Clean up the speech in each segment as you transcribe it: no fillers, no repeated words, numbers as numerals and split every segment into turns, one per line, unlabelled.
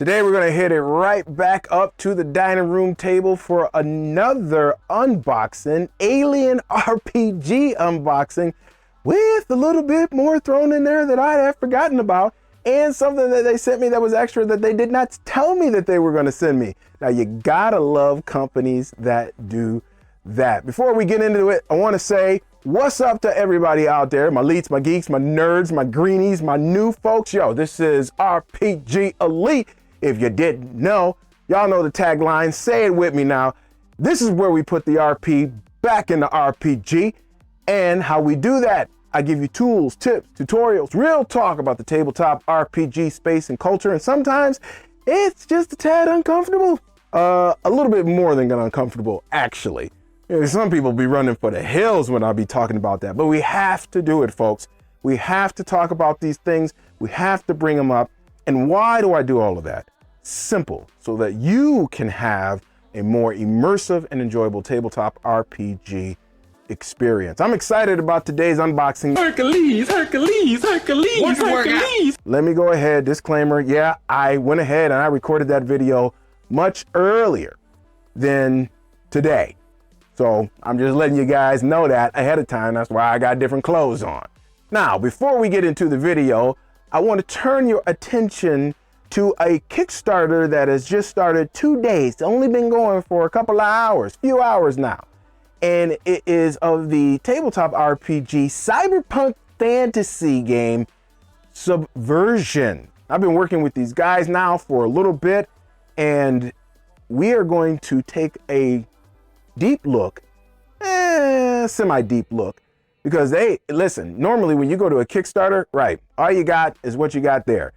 Today we're gonna hit it right back up to the dining room table for another unboxing, Alien RPG unboxing, with a little bit more thrown in there that I had forgotten about, and something that they sent me that was extra that they did not tell me that they were gonna send me. Now you gotta love companies that do that. Before we get into it, I wanna say, what's up to everybody out there, my elites, my geeks, my nerds, my greenies, my new folks. Yo, this is RPG Elite. If you didn't know, y'all know the tagline, say it with me now. This is where we put the RP back in the RPG, and how we do that. I give you tools, tips, tutorials, real talk about the tabletop RPG space and culture, and sometimes it's just a tad uncomfortable. A little bit more than uncomfortable, actually. Some people be running for the hills when I'll be talking about that, but we have to do it, folks. We have to talk about these things. We have to bring them up. And why do I do all of that? Simple, so that you can have a more immersive and enjoyable tabletop RPG experience. I'm excited about today's unboxing.
Hercules.
Let me go ahead, disclaimer. Yeah, I went ahead and I recorded that video much earlier than today. So I'm just letting you guys know that ahead of time. That's why I got different clothes on. Now, before we get into the video, I want to turn your attention to a Kickstarter that has just started 2 days. It's only been going for a couple of hours, few hours now. And it is of the tabletop RPG cyberpunk fantasy game, Subversion. I've been working with these guys now for a little bit, and we are going to take a deep look, semi-deep look, because listen, normally when you go to a Kickstarter, right, all you got is what you got there.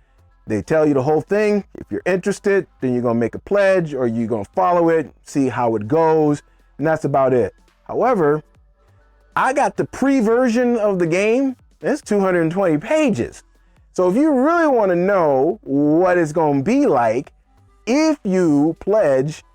They tell you the whole thing. If you're interested, then you're gonna make a pledge or you're gonna follow it, see how it goes, and that's about it. However, I got the pre-version of the game. It's 220 pages. So if you really wanna know what it's gonna be like, if you pledge,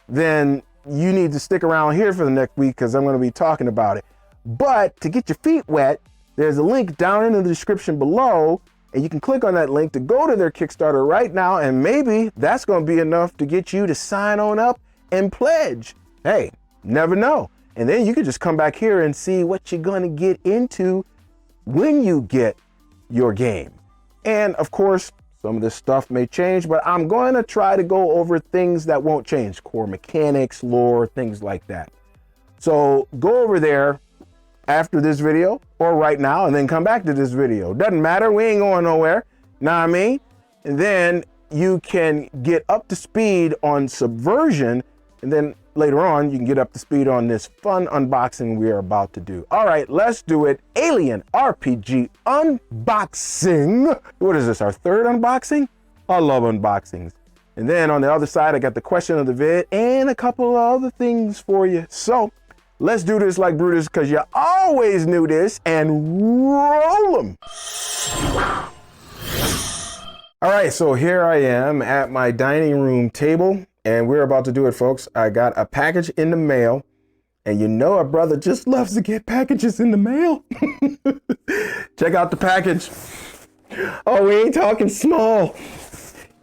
then you need to stick around here for the next week because I'm going to be talking about it. But to get your feet wet, there's a link down in the description below, and you can click on that link to go to their Kickstarter right now, and maybe that's going to be enough to get you to sign on up and pledge. Hey, never know. And then you can just come back here and see what you're going to get into when you get your game. And of course, some of this stuff may change, but I'm going to try to go over things that won't change. Core mechanics, lore, things like that. So go over there after this video or right now and then come back to this video. Doesn't matter, we ain't going nowhere. Know what I mean? And then you can get up to speed on Subversion, and then later on you can get up to speed on this fun unboxing we are about to do. All right, let's do it. Alien RPG unboxing. What is this, our third unboxing? I love unboxings. And then on the other side, I got the question of the vid and a couple of other things for you. So let's do this like Brutus, because you always knew this, and roll them. All right, so here I am at my dining room table, and we're about to do it, folks. I got a package in the mail, and you know a brother just loves to get packages in the mail. Check out the package. Oh, we ain't talking small.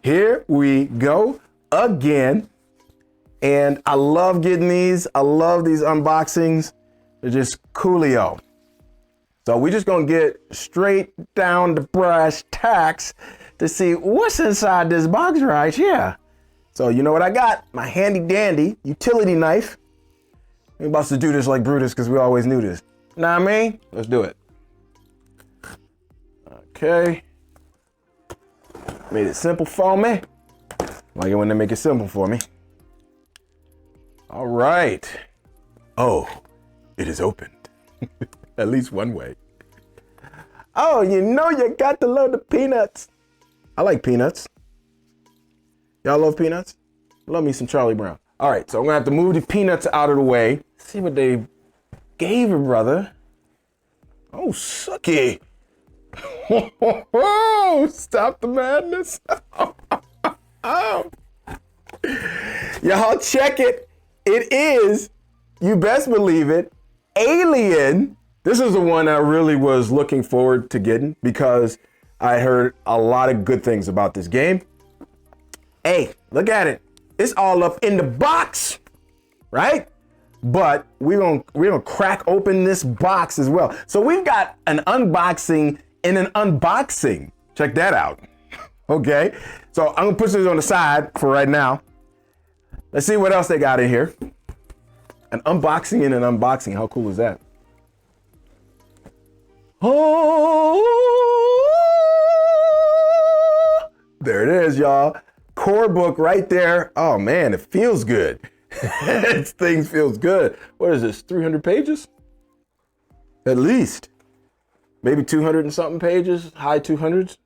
Here we go again. And I love getting these. I love these unboxings. They're just coolio. So we're just gonna get straight down to brass tacks to see what's inside this box right here. So you know what I got? My handy dandy utility knife. We're about to do this like Brutus because we always knew this. Know what I mean? Let's do it. Okay. Made it simple for me. Like it when they make it simple for me. All right. Oh, it is opened. At least one way. Oh, you know you got to love the peanuts. I like peanuts. Y'all love peanuts? Love me some Charlie Brown. All right, so I'm gonna have to move the peanuts out of the way. See what they gave her, brother. Oh, sucky. Oh, stop the madness. Oh. Y'all check it. It is, you best believe it, Alien. This is the one I really was looking forward to getting because I heard a lot of good things about this game. Hey, look at it. It's all up in the box, right? But we're gonna crack open this box as well. So we've got an unboxing and an unboxing. Check that out. Okay, so I'm gonna put this on the side for right now. Let's see what else they got in here. An unboxing and an unboxing. How cool is that? Oh, there it is, y'all. Core book right there. Oh man, it feels good. This thing feels good. What is this, 300 pages? At least. Maybe 200 and something pages, high 200s.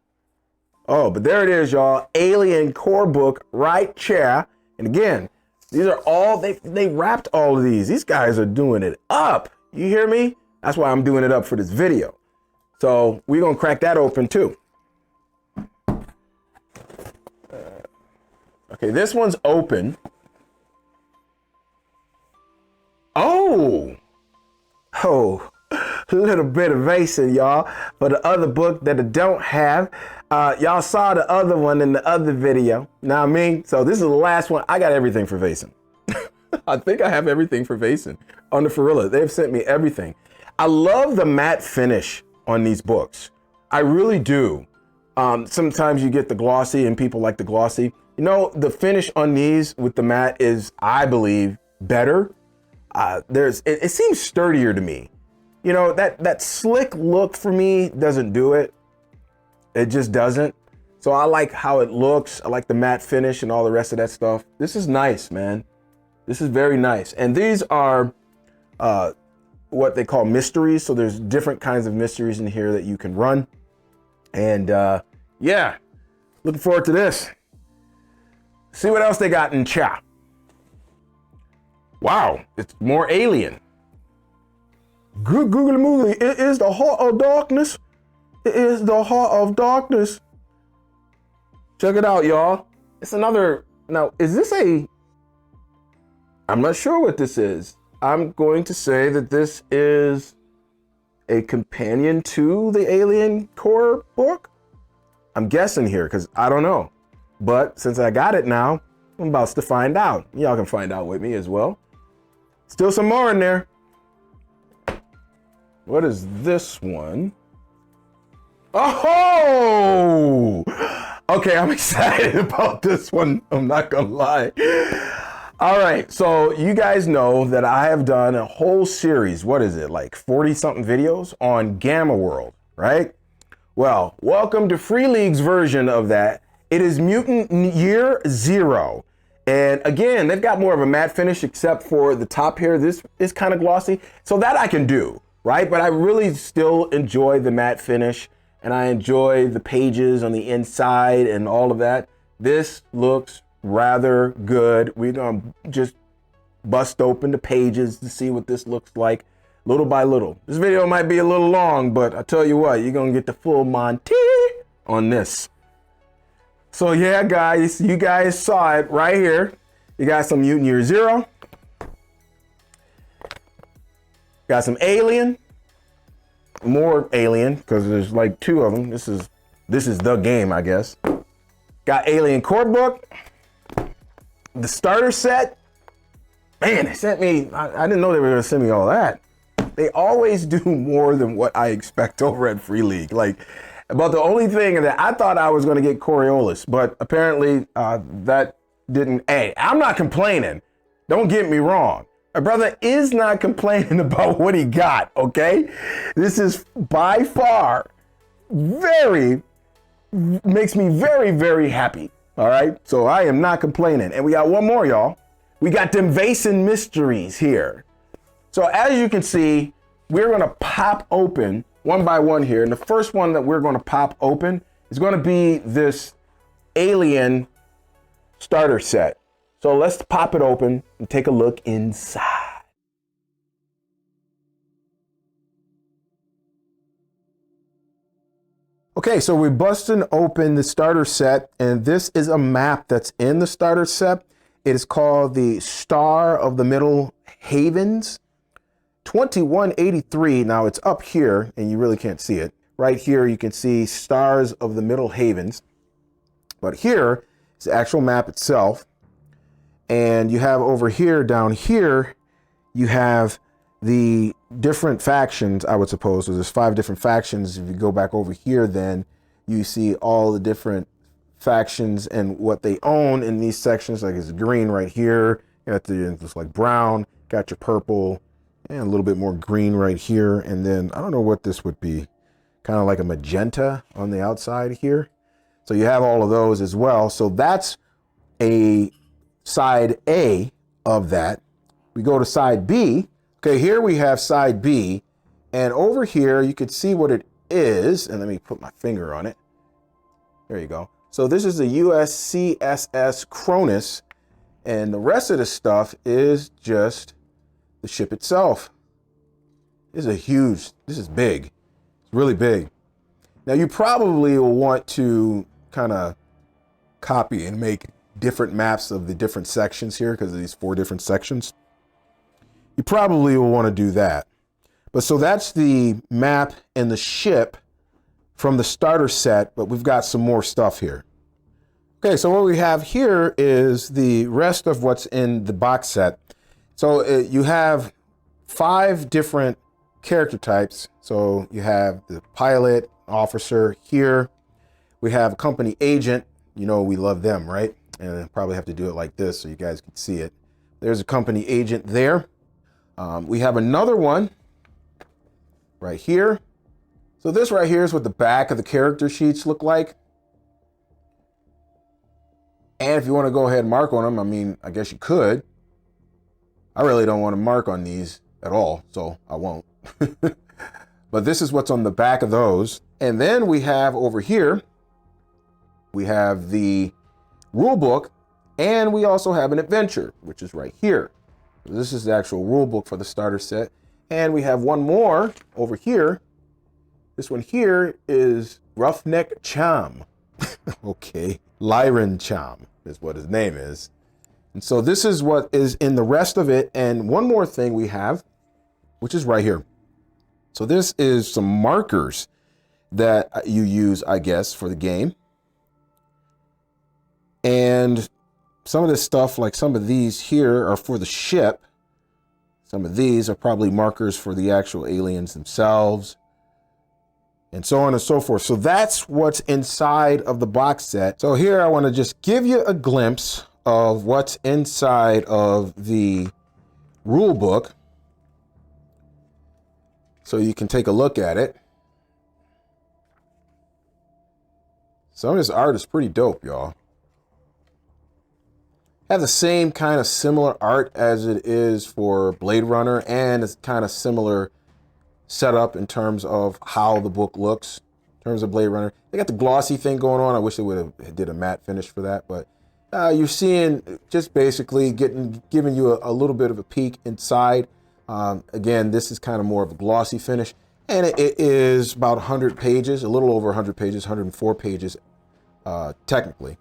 Oh, but there it is, y'all. Alien core book right chair. And again, these are all, they wrapped all of these. These guys are doing it up. You hear me? That's why I'm doing it up for this video. So we're gonna crack that open too. Okay, this one's open. Oh, a little bit of Vason, y'all. For the other book that I don't have, y'all saw the other one in the other video. Know what I mean? So this is the last one. I got everything for Vason. I think I have everything for Vason on the Ferrilla. They've sent me everything. I love the matte finish on these books. I really do. Sometimes you get the glossy and people like the glossy. You know, the finish on these with the matte is, I believe, better. It seems sturdier to me. You know, that slick look for me doesn't do it. It just doesn't. So I like how it looks. I like the matte finish and all the rest of that stuff. This is nice, man. This is very nice. And these are what they call mysteries. So there's different kinds of mysteries in here that you can run. And yeah, looking forward to this. See what else they got in chat. Wow, it's more Alien. Good googly moogly. It is the heart of darkness. It is the heart of darkness. Check it out, y'all. It's another. Now, is this a. I'm not sure what this is. I'm going to say that this is a companion to the Alien core book. I'm guessing here because I don't know. But since I got it now, I'm about to find out. Y'all can find out with me as well. Still some more in there. What is this one? Oh! Okay, I'm excited about this one. I'm not gonna lie. All right, so you guys know that I have done a whole series, what is it, like 40 something videos on Gamma World, right? Well, welcome to Free League's version of that. It is Mutant Year Zero. And again, they've got more of a matte finish except for the top here. This is kind of glossy. So that I can do, right? But I really still enjoy the matte finish and I enjoy the pages on the inside and all of that. This looks rather good. We're gonna just bust open the pages to see what this looks like little by little. This video might be a little long, but I tell you what, you're gonna get the full Monty on this. So yeah, guys, you guys saw it right here. You got some Mutant Year Zero. Got some Alien. More Alien, because there's like two of them. This is the game, I guess. Got Alien core book. The starter set. Man, they sent me, I didn't know they were gonna send me all that. They always do more than what I expect over at Free League. Like, about the only thing that I thought I was going to get Coriolis, but apparently that didn't. Hey, I'm not complaining. Don't get me wrong. My brother is not complaining about what he got, okay? This is by far makes me very, very happy, all right? So I am not complaining. And we got one more, y'all. We got them Vason mysteries here. So as you can see, we're going to pop open one by one here. And the first one that we're going to pop open is going to be this Alien starter set. So let's pop it open and take a look inside. Okay, so we're busting open the starter set, and this is a map that's in the starter set. It is called the Star of the Middle Havens. 2183, now it's up here and you really can't see it. Right here you can see Stars of the Middle Havens. But here It's the actual map itself. And you have over here, down here, you have the different factions, I would suppose. So there's 5 different factions. If you go back over here, then you see all the different factions and what they own in these sections. Like it's green right here. You got it's like brown, got your purple, and a little bit more green right here. And then I don't know what this would be, kind of like a magenta on the outside here. So you have all of those as well. So that's a side A of that. We go to side B. Okay, here we have side B. And over here, you could see what it is. And let me put my finger on it. There you go. So this is the USCSS Cronus. And the rest of the stuff is just the ship itself. This is big. It's really big. Now you probably will want to kind of copy and make different maps of the different sections here because of these 4 different sections. You probably will want to do that. But so that's the map and the ship from the starter set, but we've got some more stuff here. Okay, so what we have here is the rest of what's in the box set. So you have 5 different character types. So you have the pilot, officer here. We have a company agent. You know, we love them, right? And I probably have to do it like this so you guys can see it. There's a company agent there. We have another one right here. So this right here is what the back of the character sheets look like. And if you want to go ahead and mark on them, I mean, I guess you could. I really don't want to mark on these at all, so I won't. But this is what's on the back of those. And then we have over here, we have the rule book, and we also have an adventure, which is right here. This is the actual rule book for the starter set. And we have one more over here. This one here is Roughneck Cham. Okay, Lyran Cham is what his name is. And so this is what is in the rest of it. And one more thing we have, which is right here. So this is some markers that you use, I guess, for the game. And some of this stuff, like some of these here are for the ship. Some of these are probably markers for the actual aliens themselves, and so on and so forth. So that's what's inside of the box set. So here I want to just give you a glimpse of what's inside of the rule book so you can take a look at it. Some of this art is pretty dope, y'all. Have the same kind of similar art as it is for Blade Runner, and it's kind of similar setup in terms of how the book looks in terms of Blade Runner. They got the glossy thing going on. I wish they would have did a matte finish for that, but you're seeing just basically giving you a little bit of a peek inside. Again, this is kind of more of a glossy finish, and it is about 100 pages, a little over 100 pages, 104 pages technically.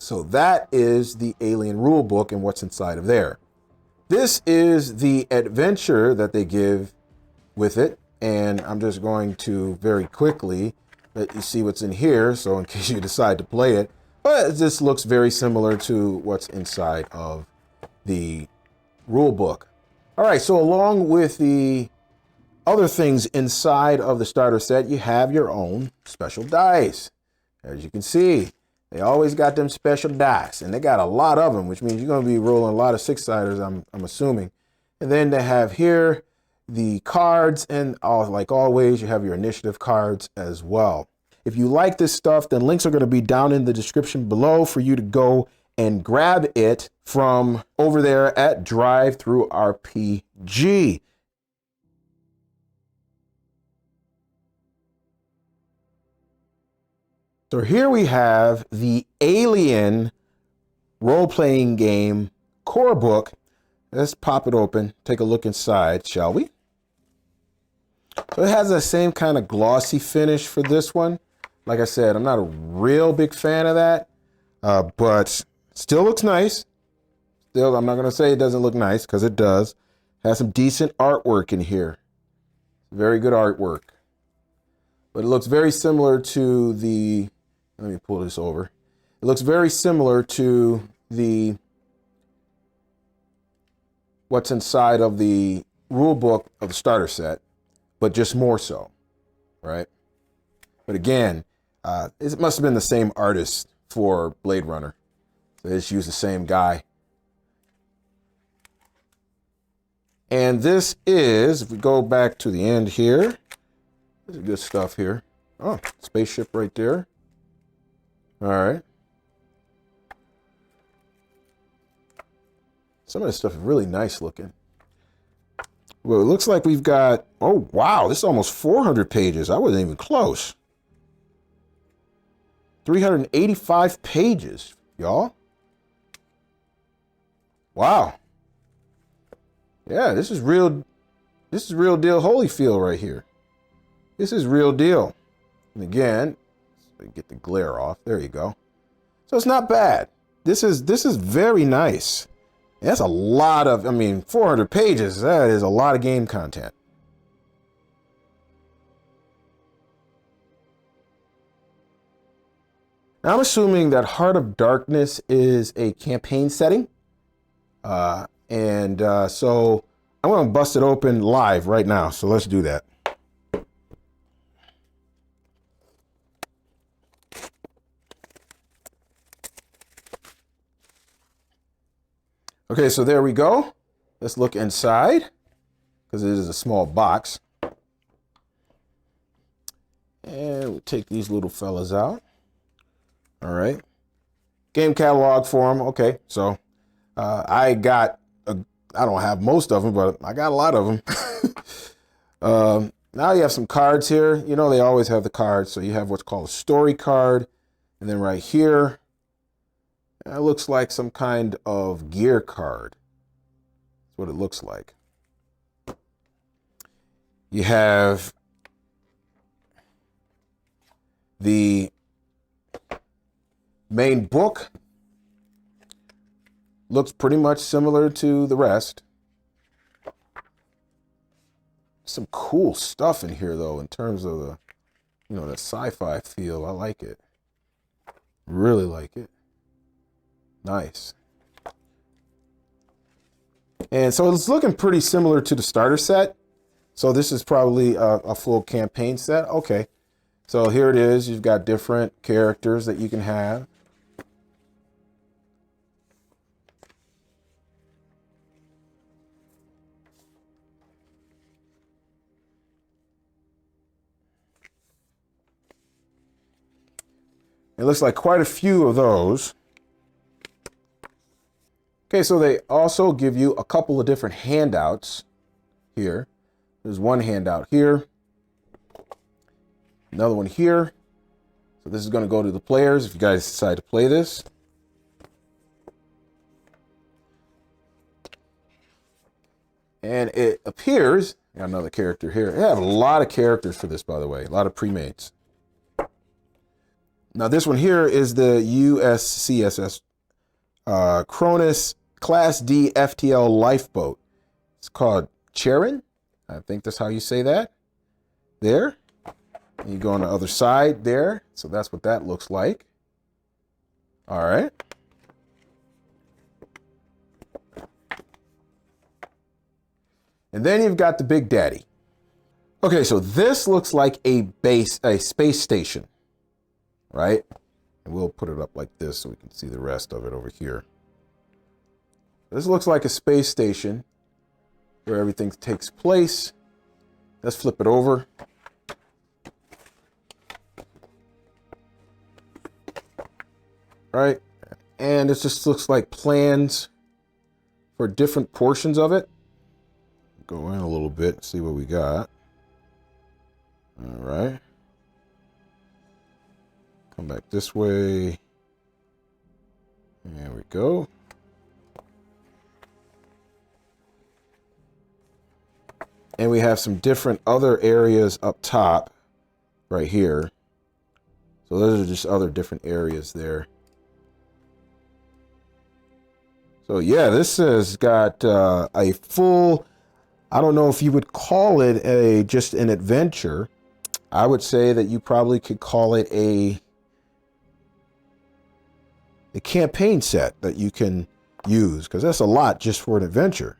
So that is the Alien rule book and what's inside of there. This is the adventure that they give with it. And I'm just going to very quickly let you see what's in here. So in case you decide to play it, but this looks very similar to what's inside of the rule book. All right, so along with the other things inside of the starter set, you have your own special dice. As you can see, they always got them special dice, and they got a lot of them, which means you're going to be rolling a lot of 6-siders, I'm assuming. And then they have here the cards, and like always, you have your initiative cards as well. If you like this stuff, then links are going to be down in the description below for you to go and grab it from over there at Drive-Thru RPG. So here we have the Alien role-playing game core book. Let's pop it open, take a look inside, shall we? So it has the same kind of glossy finish for this one. Like I said, I'm not a real big fan of that, but still looks nice. Still, I'm not going to say it doesn't look nice, because it does. Has some decent artwork in here. Very good artwork. But it looks very similar to the... Let me pull this over. It looks very similar to what's inside of the rule book of the starter set, but just more so, right? But again, it must have been the same artist for Blade Runner. They just used the same guy. And this is, if we go back to the end here, there's good stuff here. Oh, spaceship right there. All right. Some of this stuff is really nice looking. Well, it looks like we've got, oh, wow, this is almost 400 pages. I wasn't even close. 385 pages, y'all. Wow. Yeah, this is real deal Holyfield right here. This is real deal. And again, get the glare off. There you go. So it's not bad. This is very nice. That's a lot of, 400 pages, that is a lot of game content. Now, I'm assuming that Heart of Darkness is a campaign setting. So I'm going to bust it open live right now. So let's do that. Okay, so there we go. Let's look inside, because it is a small box. And we'll take these little fellas out. All right. Game catalog for them. Okay, so I don't have most of them, but I got a lot of them. Now you have some cards here. You know, they always have the cards. So you have what's called a story card. And then right here, it looks like some kind of gear card. That's what it looks like. You have the main book. Looks pretty much similar to the rest. Some cool stuff in here, though, in terms of the, the sci-fi feel. I like it. Really like it. Nice. And so it's looking pretty similar to the starter set. So this is probably a full campaign set. Okay. So here it is. You've got different characters that you can have. It looks like quite a few of those. Okay, so they also give you a couple of different handouts here. There's one handout here, another one here. So this is going to go to the players if you guys decide to play this. And it appears, got another character here. I have a lot of characters for this, by the way, a lot of pre-mates. Now this one here is the USCSS Cronus Class D FTL lifeboat. It's called Charon. I think that's how you say that. There. And you go on the other side there. So that's what that looks like. All right. And then you've got the Big Daddy. Okay, so this looks like a space station, right? And we'll put it up like this so we can see the rest of it over here. This looks like a space station where everything takes place. Let's flip it over. Right? And it just looks like plans for different portions of it. Go in a little bit, see what we got. All right. Come back this way. There we go. And we have some different other areas up top right here. So those are just other different areas there. So yeah, this has got a full, I don't know if you would call it just an adventure. I would say that you probably could call it a campaign set that you can use, because that's a lot just for an adventure.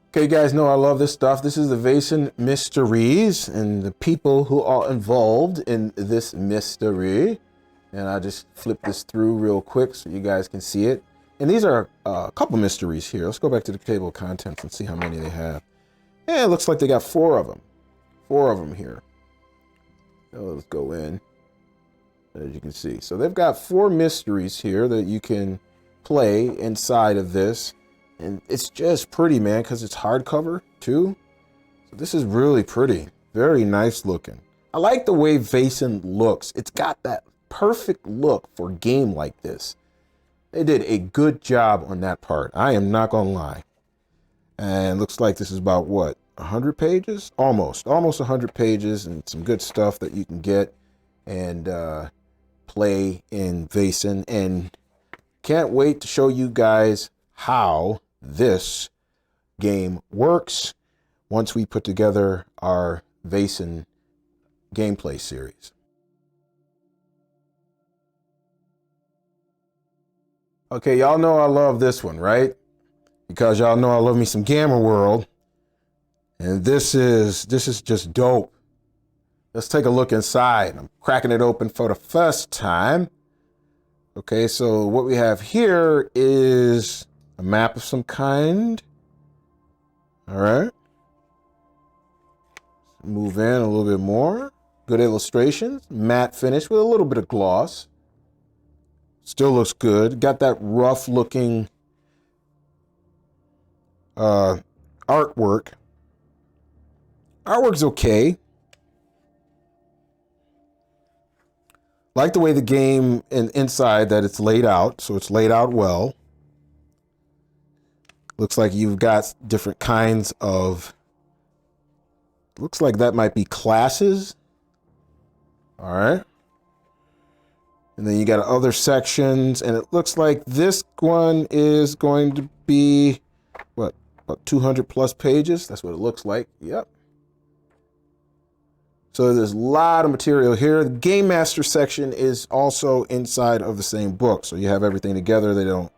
Okay, you guys know I love this stuff. This is the Vaesen Mysteries and the people who are involved in this mystery. And I just flip this through real quick so you guys can see it. And these are a couple mysteries here. Let's go back to the table of contents and see how many they have. Yeah, it looks like they got 4 of them. 4 of them here. So let's go in, as you can see. So they've got 4 mysteries here that you can play inside of this. And it's just pretty, man, because it's hardcover too. So this is really pretty. Very nice looking. I like the way Vaesen looks. It's got that perfect look for a game like this. They did a good job on that part. I am not gonna lie. And looks like this is about what, 100 pages? Almost 100 pages, and some good stuff that you can get and play in Vaesen. And can't wait to show you guys how this game works once we put together our Vaesen gameplay series. Okay, y'all know I love this one, right? Because y'all know I love me some Gamma World. And this is just dope. Let's take a look inside. I'm cracking it open for the first time. Okay, so what we have here is a map of some kind. All right. Move in a little bit more. Good illustrations. Matte finish with a little bit of gloss. Still looks good. Got that rough looking artwork. Artwork's okay. Like the way the game inside that it's laid out. So it's laid out well. Looks like you've got different kinds of, looks like that might be classes. All right. And then you got other sections, and it looks like this one is going to be, what, about 200 plus pages? That's what it looks like. Yep. So there's a lot of material here. The Game Master section is also inside of the same book. So you have everything together. They don't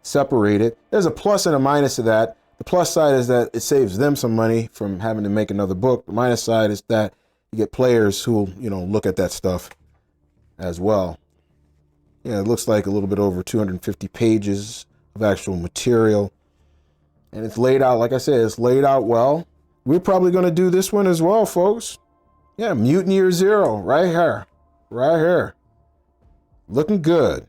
separate it. There's a plus and a minus to that. The plus side is that it saves them some money from having to make another book. The minus side is that you get players who will, you know, look at that stuff as well. Yeah, it looks like a little bit over 250 pages of actual material. And it's laid out, like I said, it's laid out well. We're probably going to do this one as well, folks. Yeah, Mutant Year Zero, right here. Right here. Looking good.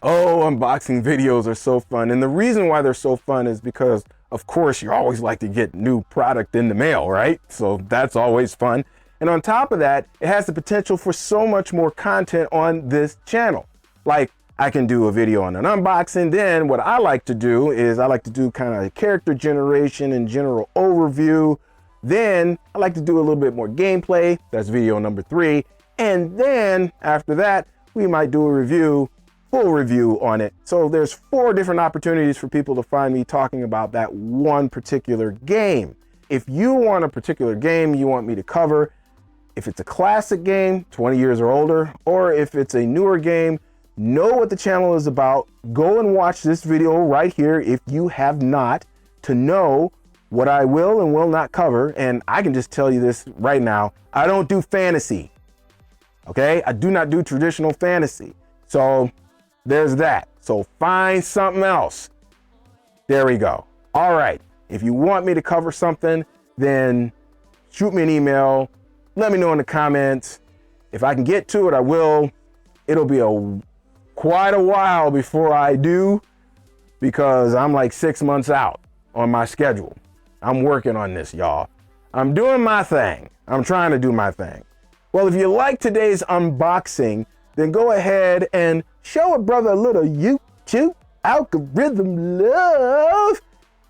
Oh, unboxing videos are so fun. And the reason why they're so fun is because, of course, you always like to get new product in the mail, right? So that's always fun. And on top of that, it has the potential for so much more content on this channel. Like, I can do a video on an unboxing. Then what I like to do is I like to do kind of character generation and general overview. Then I like to do a little bit more gameplay. That's video number 3. And then after that, we might do a review, full review on it. So there's 4 different opportunities for people to find me talking about that one particular game. If you want a particular game you want me to cover, if it's a classic game, 20 years or older, or if it's a newer game, know what the channel is about. Go and watch this video right here if you have not, to know what I will and will not cover. And I can just tell you this right now, I don't do fantasy. Okay, I do not do traditional fantasy. So there's that. So find something else. There we go. All right, if you want me to cover something, then shoot me an email. Let me know in the comments. If I can get to it, I will. It'll be quite a while before I do, because I'm like 6 months out on my schedule. I'm working on this, y'all. I'm doing my thing. I'm trying to do my thing. Well, if you like today's unboxing, then go ahead and show a brother a little YouTube algorithm love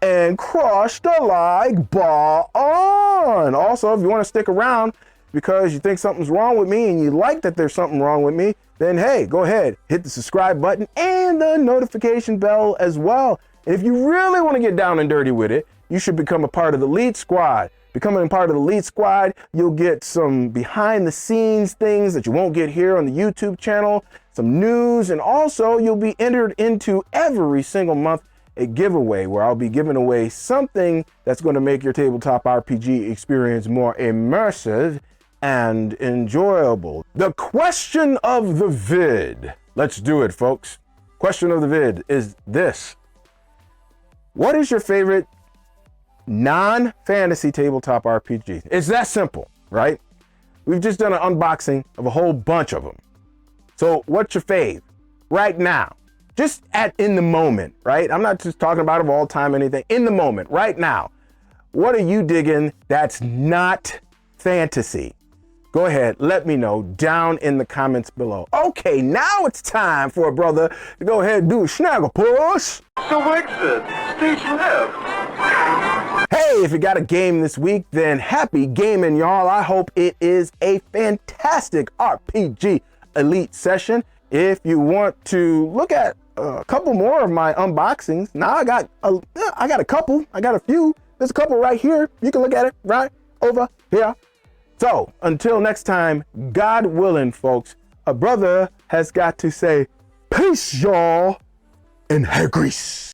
and crush the like button. Also, if you want to stick around because you think something's wrong with me and you like that there's something wrong with me, then hey, go ahead, hit the subscribe button and the notification bell as well. And if you really want to get down and dirty with it, you should become a part of the Lead Squad. Becoming part of the Elite Squad, you'll get some behind the scenes things that you won't get here on the YouTube channel, some news, and also you'll be entered into every single month a giveaway where I'll be giving away something that's going to make your tabletop RPG experience more immersive and enjoyable. The question of the vid. Let's do it, folks. Question of the vid is this. What is your favorite non-fantasy tabletop RPG? It's that simple, right? We've just done an unboxing of a whole bunch of them. So what's your fave right now? Just in the moment, right? I'm not just talking about of all time, anything. In the moment, right now. What are you digging that's not fantasy? Go ahead, let me know down in the comments below. Okay, now it's time for a brother to go ahead and do a snaggle push.
So exit, stage left.
Hey, if you got a game this week, then happy gaming, y'all. I hope it is a fantastic RPG Elite session. If you want to look at a couple more of my unboxings, now I got a couple, I got a few. There's a couple right here. You can look at it right over here. So until next time, God willing, folks, a brother has got to say, peace, y'all, and hair grease.